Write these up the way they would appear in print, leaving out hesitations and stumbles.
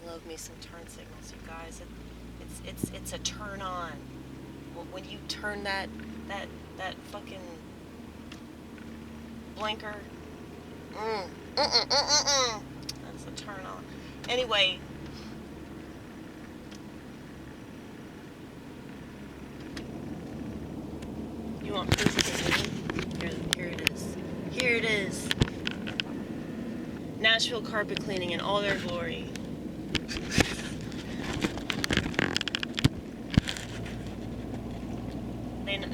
love me some turn signals, you guys. It's a turn on. When you turn that fucking blinker, that's a turn on. Anyway, you want proof of it? Here it is. Here it is. Nashville carpet cleaning in all their glory.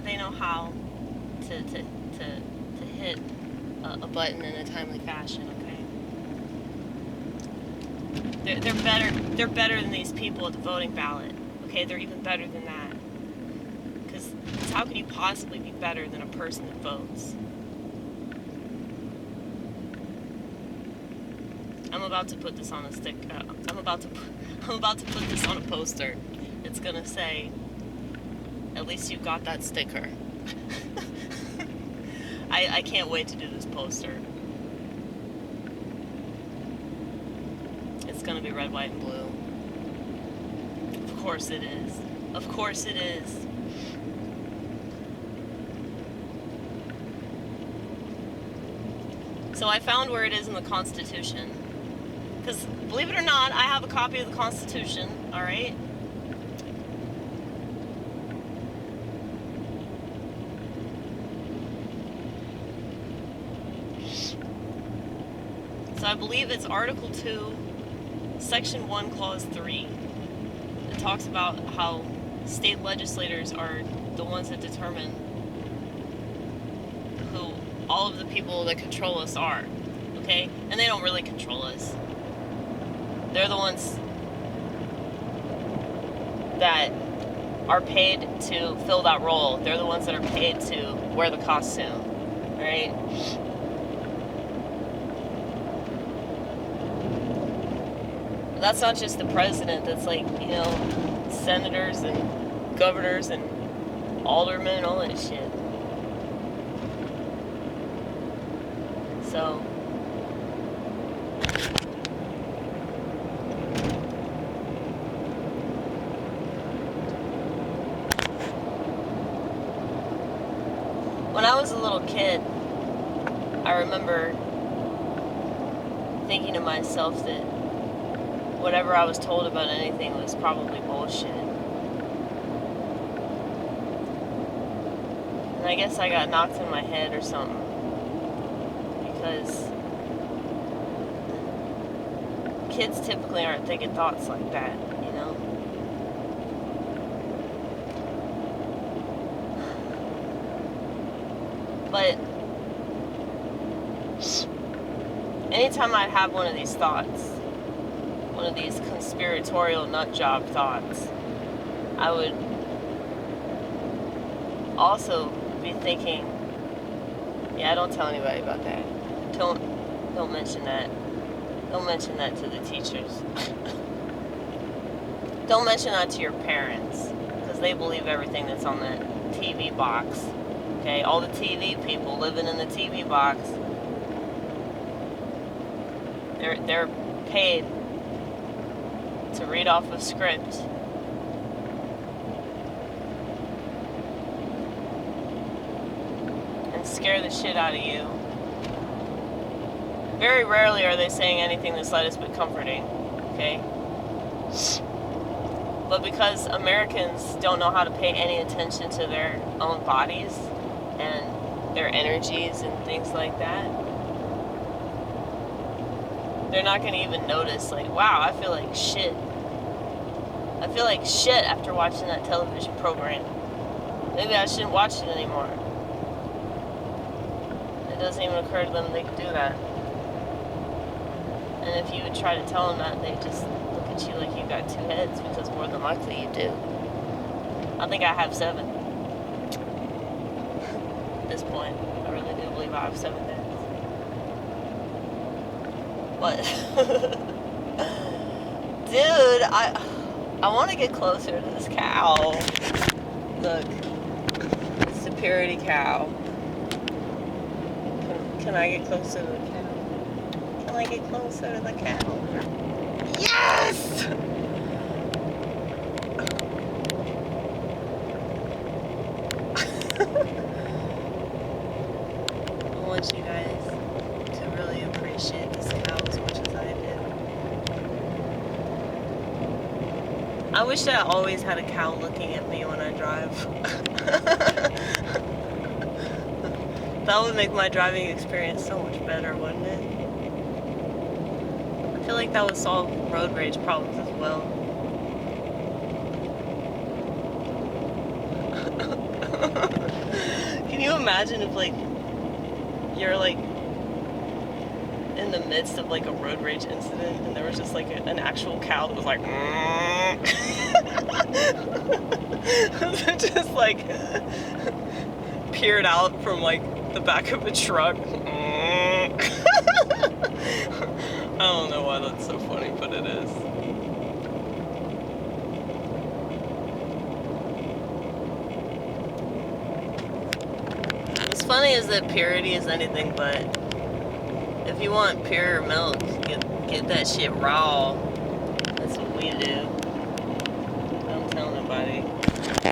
They know how to hit a button in a timely fashion. Okay, they're better than these people at the voting ballot. Okay, they're even better than that. Because how can you possibly be better than a person that votes? I'm about to put this on a stick. I'm about to put this on a poster. It's gonna say, "At least you got that sticker." I can't wait to do this poster. It's gonna be red, white, and blue. Of course it is. Of course it is. So I found where it is in the Constitution. Because, believe it or not, I have a copy of the Constitution, alright? So I believe it's Article 2, Section 1, Clause 3. It talks about how state legislators are the ones that determine who all of the people that control us are, okay? And they don't really control us. They're the ones that are paid to fill that role. They're the ones that are paid to wear the costume, right? That's not just the president. That's like, senators and governors and aldermen and all that shit. So when I was a little kid, I remember thinking to myself that whatever I was told about anything was probably bullshit. And I guess I got knocked in my head or something. Because kids typically aren't thinking thoughts like that, But anytime I'd have one of these thoughts, one of these conspiratorial nutjob thoughts, I would also be thinking, yeah, don't tell anybody about that. Don't mention that. Don't mention that to the teachers. Don't mention that to your parents, because they believe everything that's on that TV box. Okay, all the TV people living in the TV box, they're paid to read off a script. And scare the shit out of you. Very rarely are they saying anything the slightest bit comforting, okay? But because Americans don't know how to pay any attention to their own bodies and their energies and things like that, they're not going to even notice, like, wow, I feel like shit. I feel like shit after watching that television program. Maybe I shouldn't watch it anymore. It doesn't even occur to them they could do that. And if you would try to tell them that, they just look at you like you got two heads, because more than likely you do. I think I have 7. At this point, I really do believe I have 7 heads. But dude, I want to get closer to this cow. Look, security cow. Can I get closer to the cow? Can I get closer to the cow? Yes! I wish that I always had a cow looking at me when I drive. That would make my driving experience so much better, wouldn't it? I feel like that would solve road rage problems as well. Can you imagine if, like, you're, like, in the midst of, like, a road rage incident and there was just, like, an actual cow that was like, just, like, peered out from, like, the back of a truck. I don't know why that's so funny, but it is. What's funny is that purity is anything but. If you want pure milk, get that shit raw. That's what we do. Don't tell nobody.